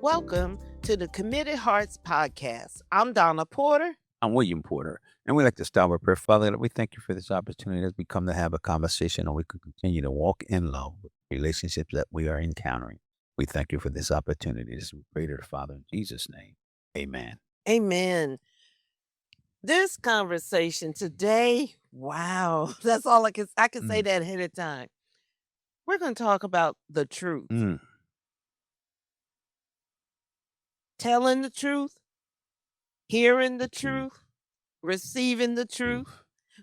Welcome to the Committed Hearts Podcast. I'm Donna Porter. I'm William Porter, and we like to start with prayer. Father, that we thank you for this opportunity as we come to have a conversation and we can continue to walk in love with relationships that we are encountering. We thank you for this opportunity. This we pray to the Father in Jesus' name. Amen. Amen. This conversation today, wow, that's all I can say that ahead of time. We're going to talk about the truth. Telling the truth, hearing the truth, receiving the truth.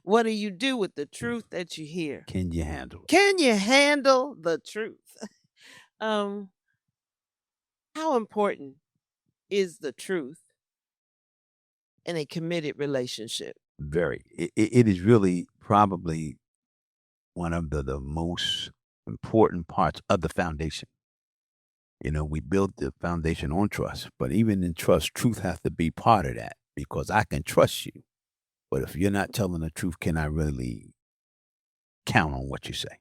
What do you do with the truth that you hear? Can you handle it? Can you handle the truth? How important is the truth in a committed relationship? Very. It is really probably one of the most important parts of the foundation. You know, we build the foundation on trust, but even in trust, truth has to be part of that because I can trust you. But if you're not telling the truth, can I really count on what you say?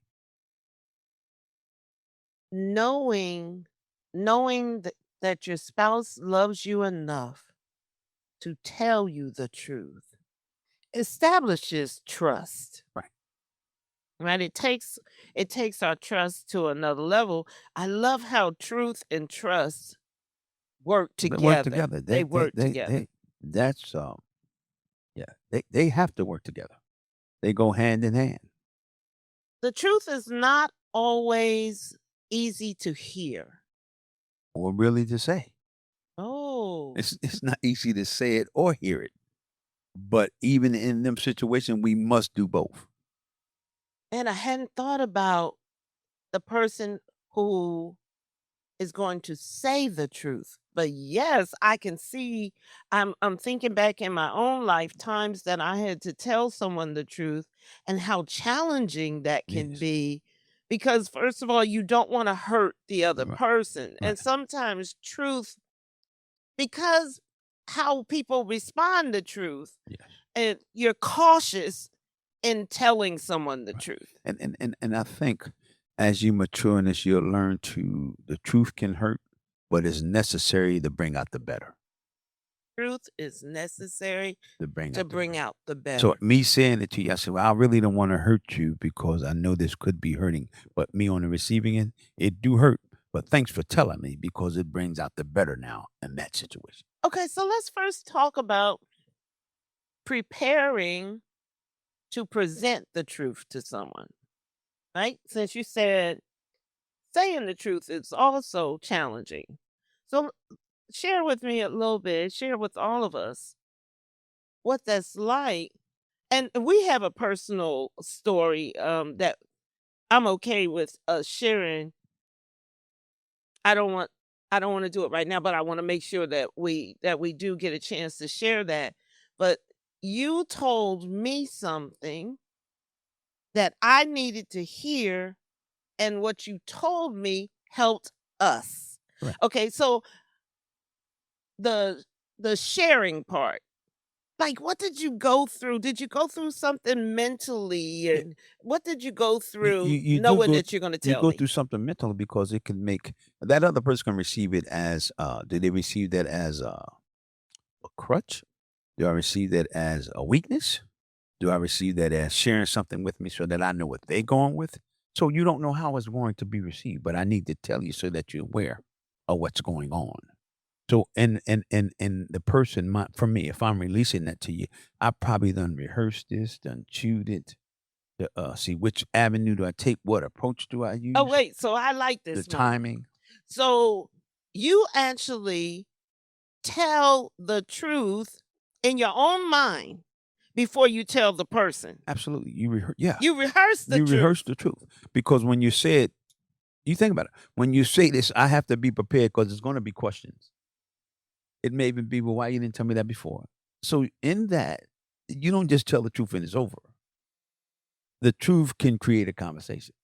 Knowing that your spouse loves you enough to tell you the truth establishes trust. Right? It takes our trust to another level. I love how truth and trust work They together. work together. They work together. That's yeah. They have to work together. They go hand in hand. The truth is not always easy to hear. Or really to say. Oh. It's not easy to say it or hear it. But even in them situations, we must do both. And I hadn't thought about the person who is going to say the truth. But yes, I can see, I'm thinking back in my own life, times that I had to tell someone the truth and how challenging that can Yes. be. Because first of all, you don't want to hurt the other Right. person. And Right. sometimes truth, because how people respond to truth, Yes. and you're cautious in telling someone the Right. truth. And I think as you mature in this, you'll learn the truth can hurt, but it's necessary to bring out the better. Truth is necessary To bring to bring out the better. So me saying it to you, I said, well, I really don't want to hurt you because I know this could be hurting. But me on the receiving end, it do hurt. But thanks for telling me because it brings out the better now in that situation. Okay, so let's first talk about preparing to present the truth to someone, right? Since you said saying the truth is also challenging. So share with me a little bit, share with all of us what that's like. And we have a personal story that I'm okay with sharing. I don't want to do it right now, but I want to make sure that we do get a chance to share that. But you told me something that I needed to hear, and what you told me helped us. Right. Okay, so the sharing part. Like, what did you go through? Did you go through something mentally? And what did you go through You do knowing go that you're going to you tell go me? through something mental because it can make that other person can receive it as do they receive that as a crutch? Do I receive that as a weakness? Do I receive that as sharing something with me so that I know what they're going with? So you don't know how it's going to be received, but I need to tell you so that you're aware of what's going on. So and the person might for me, if I'm releasing that to you, I probably done rehearsed this, done chewed it, to see which avenue do I take, what approach do I use, Oh, wait, so I like the this one. timing. So you actually tell the truth in your own mind before you tell the person. Absolutely. You rehearse yeah. You rehearse the You truth. rehearse the truth. Because when you say it, you think about it. When you say this, I have to be prepared because there's gonna be questions. It may even be, "Well, why you didn't tell me that before?" So in that, you don't just tell the truth and it's over. The truth can create a conversation.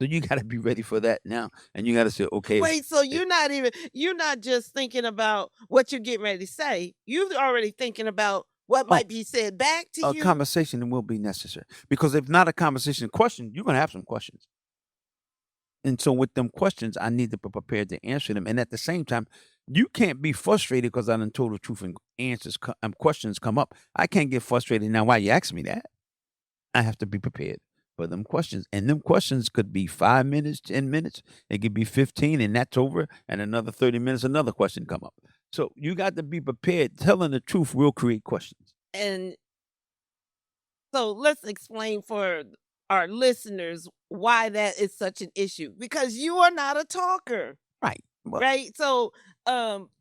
So you gotta be ready for that now, and you gotta say, "Okay, Wait, so if you're not just thinking about what you're getting ready to say. You're already thinking about what oh, might be said back to a you. conversation will be necessary." Because if not a conversation question, you're gonna have some questions. And so with them questions, I need to be prepared to answer them. And at the same time, you can't be frustrated because I done told the truth and questions come up. I can't get frustrated now. Why you ask me that? I have to be prepared for them questions. And them questions could be 5 minutes, 10 minutes. It could be 15 and that's over. And another 30 minutes, another question come up. So you got to be prepared. Telling the truth will create questions. And so let's explain for our listeners why that is such an issue, because you are not a talker, Right. Well, right? So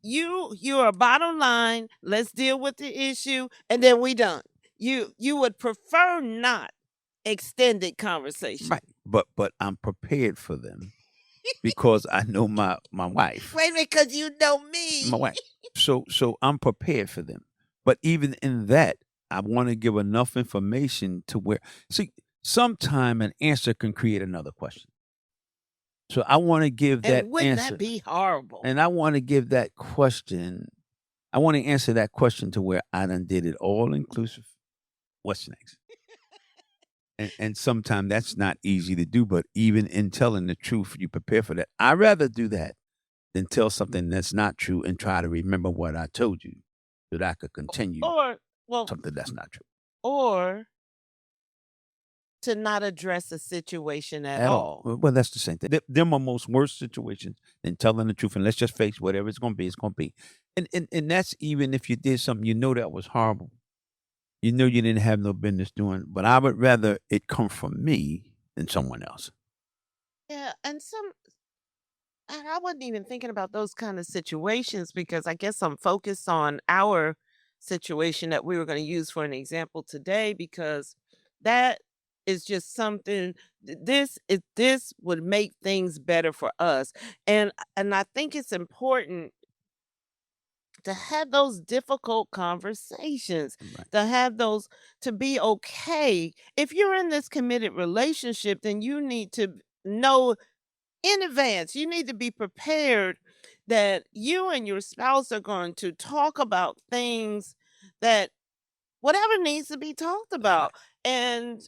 you are bottom line, let's deal with the issue and then we done. You would prefer not extended conversation. right. But I'm prepared for them because I know my wife. Wait a minute, because you know My me. wife. So I'm prepared for them. But even in that, I want to give enough information to where see, sometime an answer can create another question. So I want to give that And wouldn't that answer. be horrible? And I want to give that question. I want to answer that question to where I done did it all inclusive. What's next? And sometimes that's not easy to do, but even in telling the truth, you prepare for that. I rather do that than tell something that's not true and try to remember what I told you so that I could continue Or well, something that's not true or to not address a situation at at all. all. Well, that's the same thing. Them are most worst situations than telling the truth. And let's just face whatever it's going to be, it's going to be. And that's even if you did something you know that was horrible. You know you didn't have no business doing, but I would rather it come from me than someone else. Yeah, and I wasn't even thinking about those kind of situations because I guess I'm focused on our situation that we were going to use for an example today because that is just something this would make things better for us. And I think it's important to have those difficult conversations, Right. to have those to be okay. If you're in this committed relationship, then you need to know in advance. You need to be prepared that you and your spouse are going to talk about things that whatever needs to be talked That's right. about and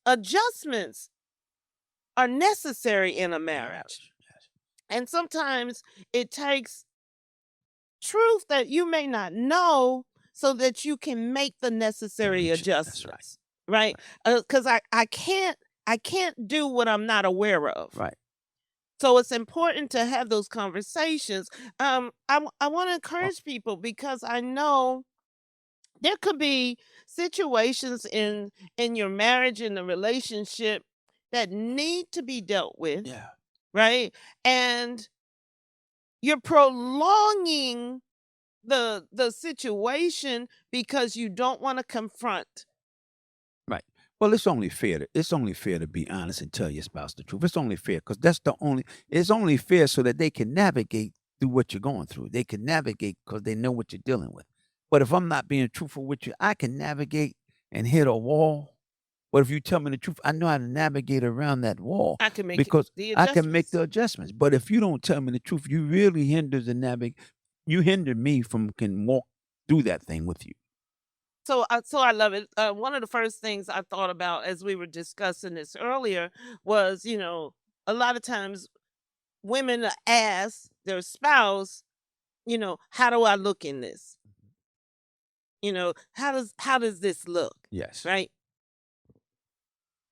adjustments are necessary in a marriage. Marriage. Yes. And sometimes it takes truth that you may not know so that you can make the necessary That's right. adjustments, right? Because I can't do what I'm not aware of. Right. So it's important to have those conversations. I want to Well, encourage people because I know there could be situations in your marriage, in the relationship that need to be dealt with, yeah. right? And you're prolonging the situation because you don't want to confront. Right. Well, it's only fair to be honest and tell your spouse the truth. It's only fair because that's the only. It's only fair so that they can navigate through what you're going through. They can navigate because they know what you're dealing with. But if I'm not being truthful with you, I can navigate and hit a wall. But if you tell me the truth, I know how to navigate around that wall I can make because the I can make adjustments. the adjustments. But if you don't tell me the truth, you really hinder the navigate. You hinder me from can walk through that thing with you. So I love it. One of the first things I thought about as we were discussing this earlier was, a lot of times women ask their spouse, how do I look in this? How does this look? Yes. Right?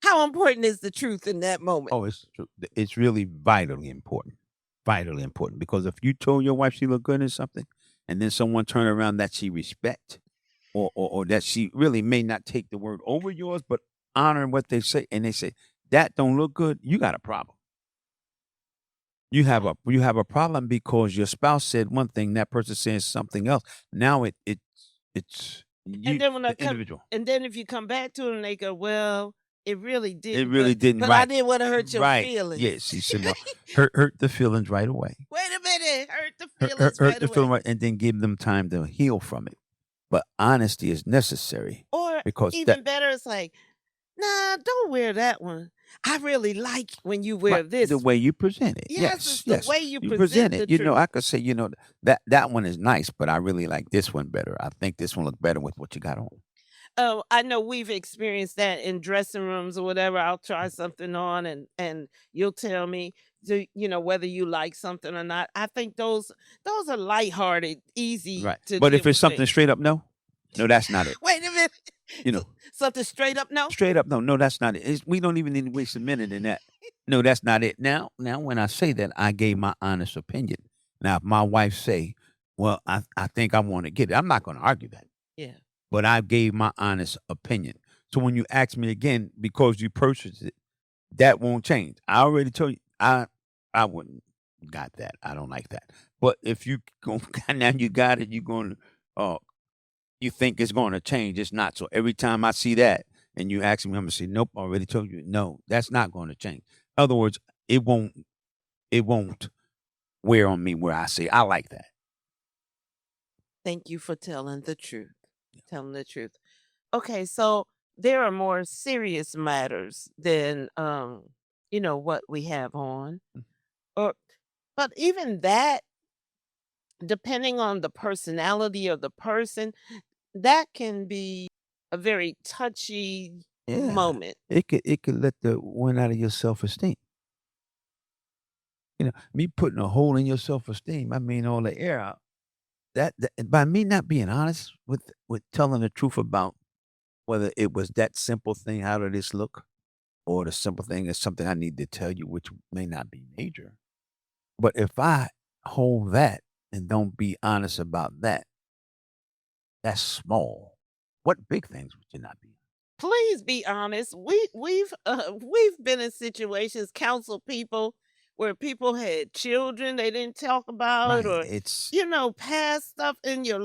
How important is the truth in that moment? Oh, it's true. It's really vitally important. Because if you told your wife she looked good in something, and then someone turn around that she respect, or that she really may not take the word over yours, but honor what they say, and they say that don't look good, you got a problem. You have a problem because your spouse said one thing, that person says something else. Now it's And you then when I the come individual. and then if you come back to them, they go, "Well, it really It didn't, really didn't but I right. didn't want to hurt your Right. feelings." Yes. He said, well, hurt the feelings right away. Wait a minute, hurt the hurt, hurt, feelings hurt right the feeling away. right, and then give them time to heal from it. But honesty is necessary Or because that even better, it's like, "Nah, don't wear that one. I really like when you right wear the this way one." you present it. Yes, Yes, it's the yes, way you you present present it. the truth. I could say, that one is nice, but I really like this one better. I think this one looks better with what you got on. Oh, I know we've experienced that in dressing rooms or whatever. I'll try something on and you'll tell me, whether you like something or not. I think those are lighthearted, easy Right. to But if deal it's with something things. straight up no, no, that's not it. Wait a minute. You know, Something straight up no? straight up no, no, that's not it. We don't even need to waste a minute in that. No, that's not it. Now, when I say that, I gave my honest opinion. Now, if my wife say, "Well, I think I want to get it," I'm not going to argue that. Yeah. But I gave my honest opinion. So when you ask me again because you purchased it, that won't change. I already told you I wouldn't got that. I don't like that. But if you go now you got it, you're going to you think it's going to change. It's not. So every time I see that and you ask me, I'm gonna say, nope, I already told you, no, that's not going to change. In other words, it won't wear on me where I say I like that. Thank you for telling the truth. Telling the truth. Okay, so there are more serious matters than what we have on. Mm. Or but even that, depending on the personality of the person, that can be a very touchy Yeah. moment. It could let the wind out of your self esteem. Me putting a hole in your self esteem, I mean all the air out. That by me not being honest with telling the truth about whether it was that simple thing, how did this look? Or the simple thing is something I need to tell you, which may not be major. But if I hold that and don't be honest about that, that's small. What big things would you not be? Please be honest. We've been in situations, counsel people, where people had children they didn't talk about, Right. or It's past stuff in your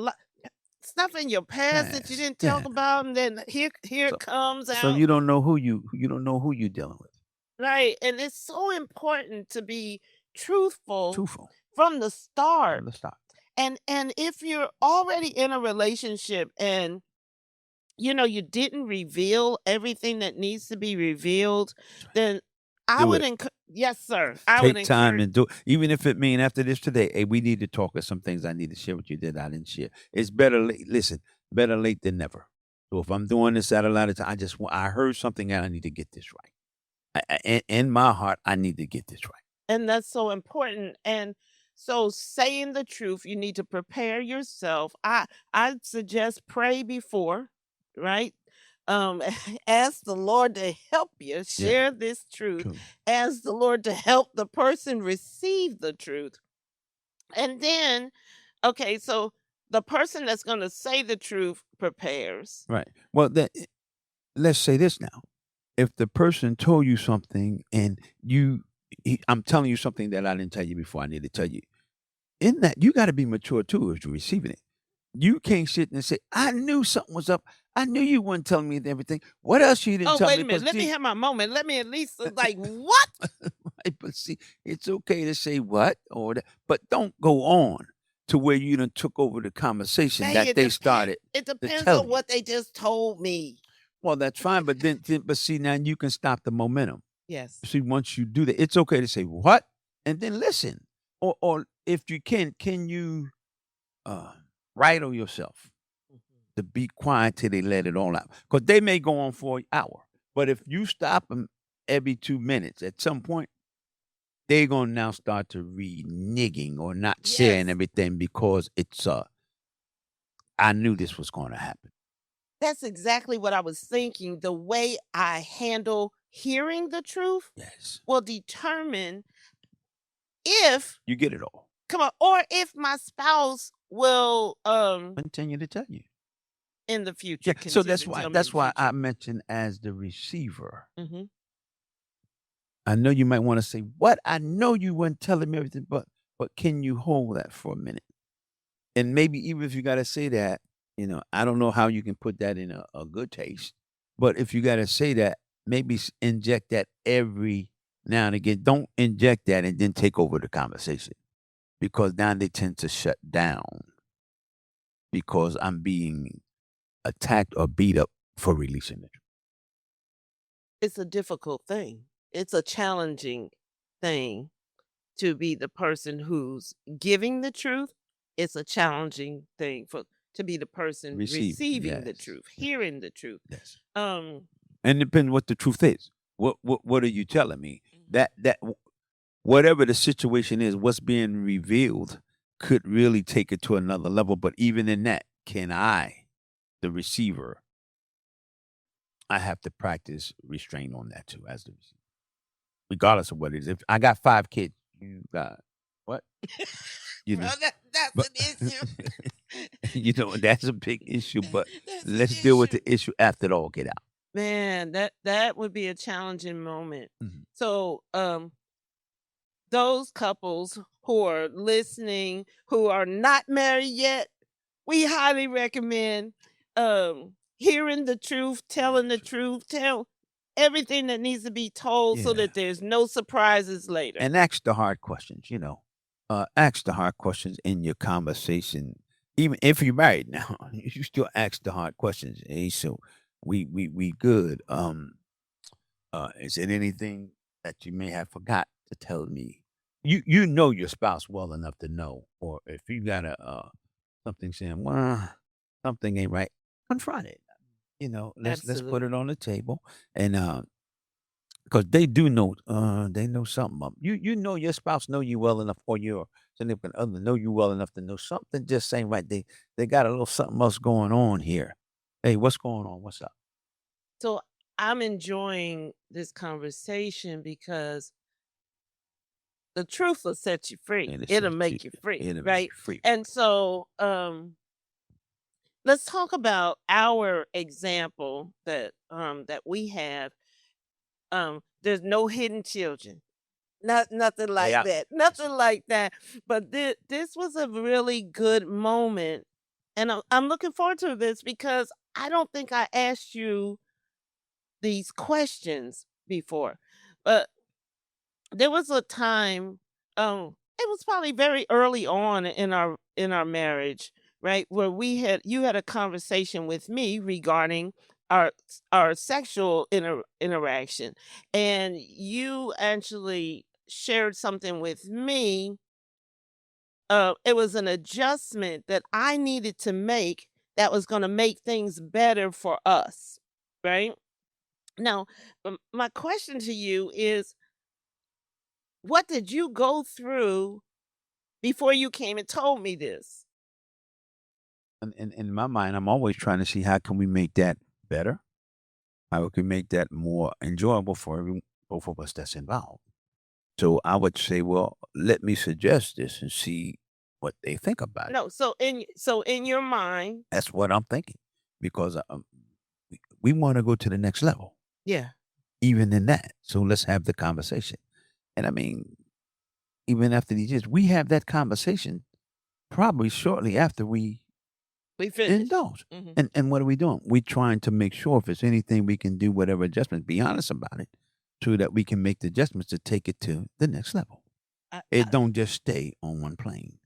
past that you past. didn't talk Yeah. about, and then here So it comes so out. you don't know who you don't know who you're dealing with. Right, and it's so important to be truthful Truthful from the start. from the start. And if you're already in a relationship and you didn't reveal everything that needs to be revealed, That's right. then I Do would it. yes, sir. I would Take time encourage. and do it. Even if it mean after this today, hey, we need to talk. There's some things I need to share with you that I didn't share. It's better late. Listen, better late than never. So if I'm doing this at a lot of time, I heard something and I need to get this right. In my heart, I need to get this right. And that's so important. And so saying the truth, you need to prepare yourself. I suggest pray before, right? Um ask the Lord to help you Yeah, share this truth. true. Ask the Lord to help the person receive the truth. And then, okay, so the person that's going to say the truth prepares. Right. Well, let's say this now. If the person told you something and I'm telling you something that I didn't tell you before, I need to tell you. In that, you got to be mature too as you're receiving it. You can't sit and say, "I knew something was up. I knew you weren't telling me everything. What else you didn't Oh, tell wait me?" a minute. Because Let me see, have my moment. Let me at least like, what? right, but see, it's okay to say what or that, but don't go on to where you done took over the conversation Dang, that it they depends. started It to depends tell on you. what they just told me. Well, that's fine, but but see, now you can stop the momentum. Yes. See, once you do that, it's okay to say what and then listen, or if you can you uh, bridle yourself Mhm. to be quiet till they let it all out. Because they may go on for an hour. But if you stop them every 2 minutes, at some point, they're going to now start to reneging or not saying Yes. everything because I knew this was going to happen. That's exactly what I was thinking. The way I handle hearing the truth Yes. will determine if, You get it all. come on, or if my spouse will Continue to tell you. in the Yeah. future So continue that's to why tell me in that's the why future. I mentioned as the receiver. Mhm. I know you might want to say, what? I know you weren't telling me everything, but can you hold that for a minute? And maybe even if you gotta say that, I don't know how you can put that in a good taste, but if you gotta say that, maybe inject that every now and again. Don't inject that and then take over the conversation because now they tend to shut down because I'm being attacked or beat up for releasing it. It's a difficult thing. It's a challenging thing to be the person who's giving the truth. It's a challenging thing to be the person Receive. receiving the Yes. truth, hearing the truth. Yes. Um, And depending what the truth is. What are you telling me? Mhm. That whatever the situation is, what's being revealed could really take it to another level. But even in that, can I, the receiver, I have to practice restraint on that too, as the receiver, regardless of what it is. If I got 5 kids, you got what? You know, well, that's but an issue. that's a big issue. But That's an let's deal with issue. the issue after it all get out. Man, that would be a challenging moment. Mhm. So, those couples who are listening, who are not married yet, we highly recommend hearing the truth, telling the truth, tell everything that needs to be told so Yeah. that there's no surprises later. And ask the hard questions, ask the hard questions in your conversation. Even if you're married now, you still ask the hard questions. Hey, so we good. Is it anything that you may have forgot to tell me? You know your spouse well enough to know, or if you got a something saying, well, something ain't right, confront it. Let's put Absolutely. it on the table, and 'cause they know something up. You know your spouse know you well enough, or your significant other know you well enough to know something just ain't right. They got a little something else going on here. Hey, what's going on? What's up? So I'm enjoying this conversation because the truth will set you free. And it It'll says you make you free, it'll make right? you free. And so let's talk about our example that we have. There's no hidden children. Nothing Stay like out. that. Nothing like that. But this was a really good moment. And I'm looking forward to this because I don't think I asked you these questions before. But there was a time, it was probably very early on in our marriage, right, where you had a conversation with me regarding our sexual interaction, and you actually shared something with me. It was an adjustment that I needed to make that was going to make things better for us, right? Now, my question to you is, what did you go through before you came and told me this? And in my mind, I'm always trying to see how can we make that better? How we can make that more enjoyable for both of us that's involved. So I would say, well, let me suggest this and see what they think about it. No, so in your mind. That's what I'm thinking because we want to go to the next level, Yeah, even in that. So let's have the conversation. And I mean, even after these years, we have that conversation probably shortly after we we finished. indulge. Mhm. And what are we doing? We're trying to make sure if there's anything we can do, whatever adjustments, be honest about it, so that we can make the adjustments to take it to the next level. I It I don't just stay on one plane.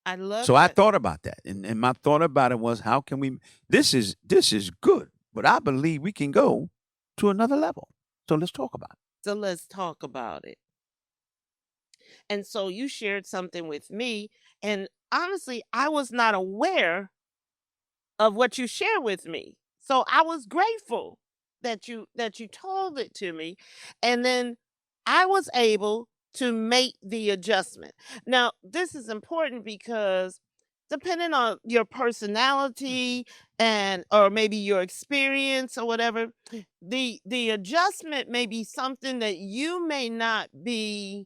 I love So I that. thought about that, and my thought about it was, how can we? This is good, but I believe we can go to another level. So let's talk about it. So let's talk about it. And so you shared something with me, and honestly, I was not aware of what you shared with me. So I was grateful that you told it to me, and then I was able to make the adjustment. Now, this is important because depending on your personality and or maybe your experience or whatever, the adjustment may be something that you may not be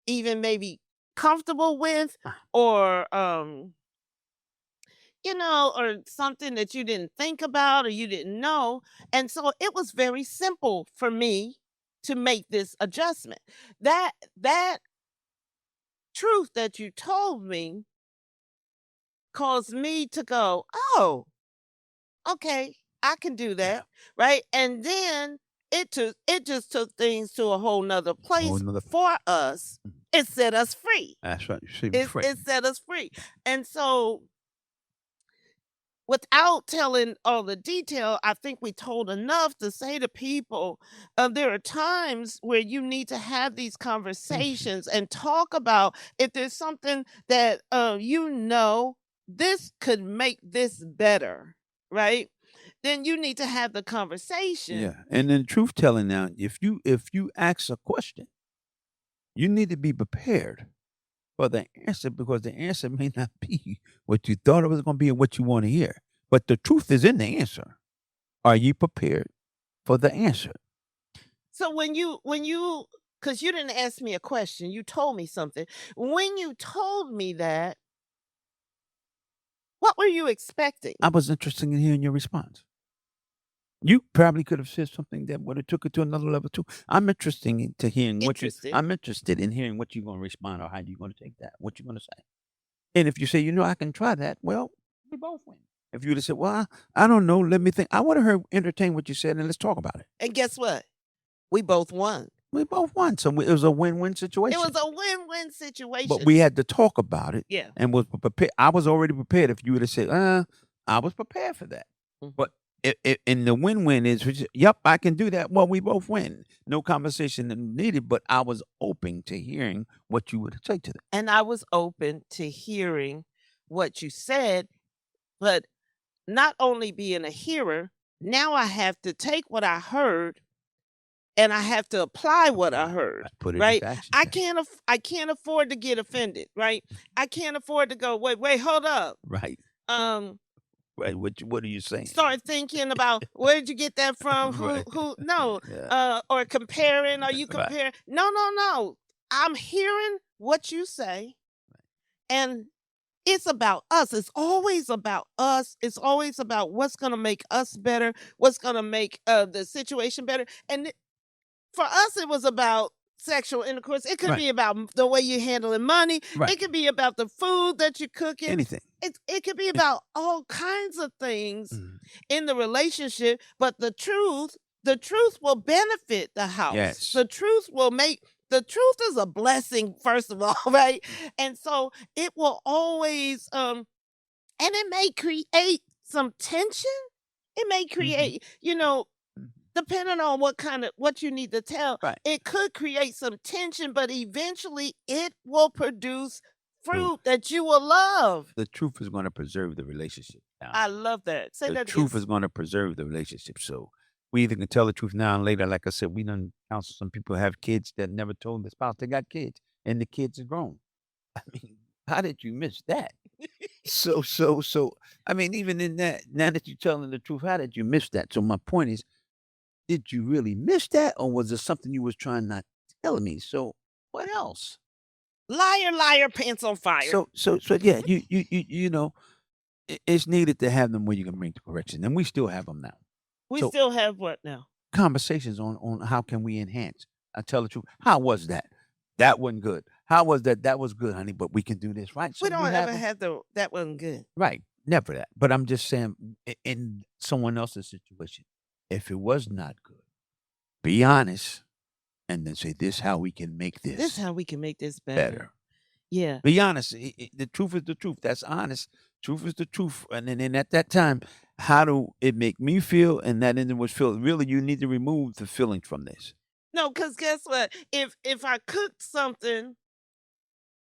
even maybe comfortable with, or or something that you didn't think about or you didn't know. And so it was very simple for me to make this adjustment. That truth that you told me caused me to go, "Oh, okay, I can do Yeah, that." Right? And then it just took things to a whole nother a whole place another. for us. It set us free. That's right. You see me free. It set us free. And so without telling all the detail, I think we told enough to say to people, there are times where you need to have these conversations and talk about if there's something that you know. this could make this better, right? Then you need to have the conversation. Yeah, and then truth telling now, if you ask a question, you need to be prepared for the answer because the answer may not be what you thought it was going to be or what you want to hear. But the truth is in the answer. Are you prepared for the answer? So when you because you didn't ask me a question, you told me something. When you told me that, what were you expecting? I was interested in hearing your response. You probably could have said something that would have took it to another level too. Interested. I'm interested in hearing what you're gonna respond or how you're gonna take that, what you're gonna say. And if you say, I can try that, well, we both win. If you'd have said, well, I don't know, let me think. I would have heard entertain what you said and let's talk about it. And guess what? We both won. We both won. So it was a win-win It situation. was a win-win But situation. we had to talk about it Yeah. and was prepared. I was already prepared. If you would have said, I was prepared for that. Mhm. But and the win-win is, yep, I can do that. Well, we both win. No conversation needed, but I was open to hearing what you would say to them. And I was open to hearing what you said, but not only being a hearer, now I have to take what I heard and I have to apply what I heard, Put it right? into action. I can't afford to get offended, right? I can't afford to go, wait, hold up. Right. Um, Right. What are you saying? Start thinking about where'd you get that from? Right. Who no. Yeah. Or comparing, are you Right. comparing? No, no, no. I'm hearing what you say, and it's about us. It's always about us. It's always about what's gonna make us better, what's gonna make the situation better. And for us, it was about sexual intercourse. It could Right. be about the way you're handling money. Right. It could be about the food that you're cooking. Anything. It could be about all kinds of things Mhm. in the relationship, but the truth will benefit the house. Yes. The truth is a blessing, first of all, right? And so it will always and it may create some tension. It may Mhm. create, Mhm. depending on what you need to tell, Right. it could create some tension, but eventually it will produce So fruit that you will love. the truth is going to preserve the relationship. I love that. Say The that again. truth is gonna preserve the relationship, so we either can tell the truth now and later. Like I said, we done counsel some people who have kids that never told the spouse they got kids, and the kids are grown. I mean, how did you miss that? So, I mean, even in that, now that you're telling the truth, how did you miss that? So my point is, did you really miss that, or was it something you was trying not to tell me? So what else? Liar, liar, pants on fire. So yeah, it's needed to have them where you can bring to correction, and we still have them now. We So still have what now? conversations on how can we enhance. I tell the truth. How was that? That wasn't good. How was that? That was good, honey, but we can do this, right? We So don't we have ever 'em. have that wasn't good. Right. Never that. But I'm just saying in someone else's situation, if it was not good, be honest and then say, this how we can make This is this how we can make this better. better. Yeah. Be honest. The truth is the truth. That's honest. Truth is the truth. And then at that time, how do it make me feel? And that individual feel. Really, you need to remove the feelings from this. No, because guess what? If I cooked something,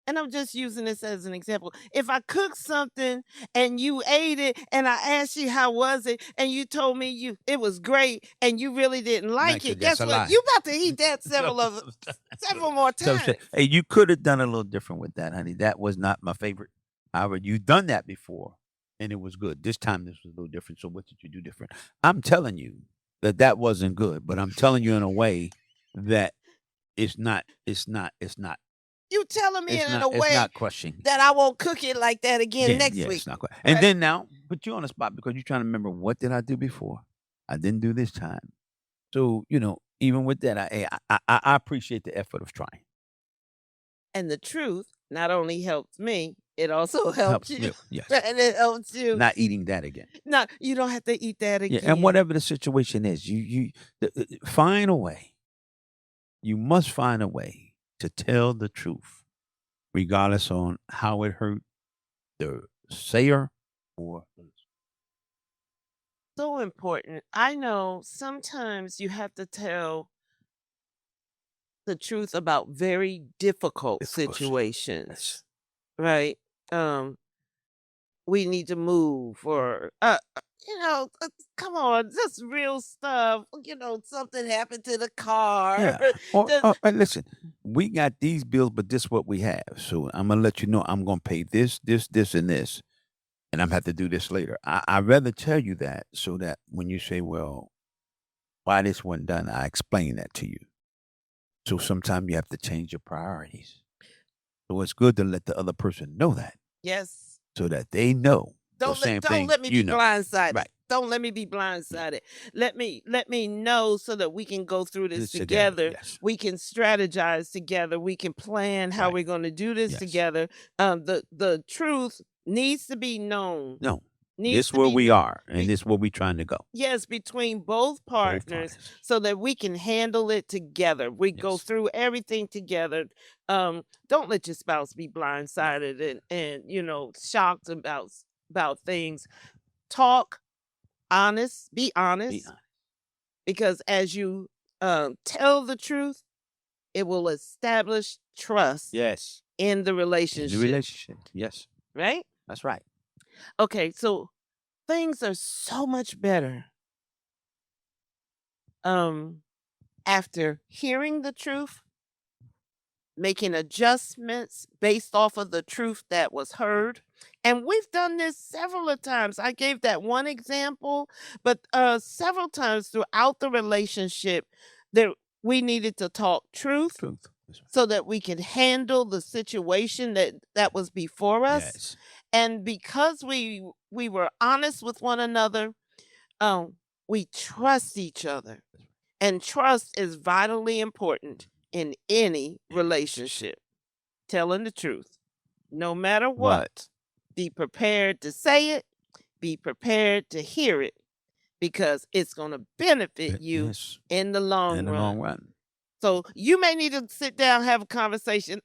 and I'm just using this as an example. If I cooked something and you ate it and I asked you how was it and you told me it was great and you really didn't like Nice, it, that's guess a what? lie. You about to eat that So several more so, times. hey, you could have done a little different with that, honey. That was not my favorite. However, you've done that before, and it was good. This time, this was a little different. So, what did you do different? I'm telling you that that wasn't good, but I'm telling you in a way that it's not. It's not. It's not. You telling me It's in not. a It's way not crushing. that I won't cook it like that again Yeah, next yeah, week. it's not quite. And Right. then now, put you on the spot because you're trying to remember what did I do before? I didn't do this time. So even with that, I appreciate the effort of trying. And the truth not only helps me, it also helps Helps you. you, yes. And it helps you. Not eating that again. No, you don't have to eat that Yeah, and again. whatever the situation is, find a way. You must find a way to tell the truth, regardless on how it hurt the sayer or So important. I know sometimes you have to tell the truth about very difficult the person. situations, Yes. right? Um, we need to move or come on, just real stuff. Something happened to the car. Yeah. Or, Just listen, we got these bills, but this what we have. So I'm gonna let you know I'm gonna pay this, and this, and I'm have to do this later. I'd rather tell you that so that when you say, well, why this wasn't done, I explain that to you. So sometimes you have to change your priorities. So it's good to let the other person know that yes. so that they know the same Don't thing let me you be know. blindsided. Right. Don't let me be Yeah. blindsided. Let me know so that we can go through this This together. together. Yes. We can strategize together. We can plan how Right. we're going to do this Yes. together. The truth needs to be known. No. Needs This to where be we known. are, and this where we trying to go. Yes, between both Both partners parties. so that we can handle it together. We go Yes. through everything together. Don't let your spouse be No. blindsided and shocked about things. Talk honest, be Be honest honest. because as you tell the truth, it will establish trust Yes. in the In the relationship, relationship. Yes. right? That's right. Okay, so things are so much better um after hearing the truth, making adjustments based off of the truth that was heard. And we've done this several of times. I gave that one example, but several times throughout the relationship, there we needed to talk truth Truth. That's right. so that we could handle the situation that was before us. Yes. And because we were honest with one another, um, we trust each other. And trust is vitally important in any In relationship. relationship. Telling the truth, no matter What? what. Be prepared to say it, be prepared to hear it because it's going to benefit you Yes. in the long In the run. long run. So you may need to sit down, have a conversation.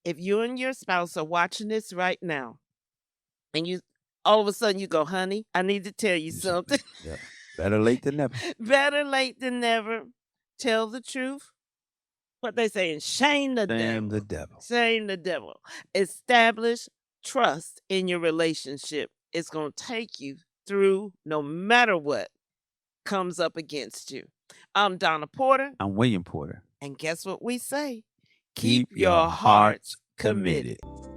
If you and your spouse are watching this right now and you all of a sudden you go, honey, I need to tell you You said, something. yeah. Better late than never. Better late than never. Tell the truth. What they saying, shame the Damn devil. the devil. Shame the devil. Establish trust in your relationship. It's going to take you through no matter what comes up against you. I'm Donna Porter, I'm William Porter. and guess what we say? Keep Keep your your hearts hearts committed. committed.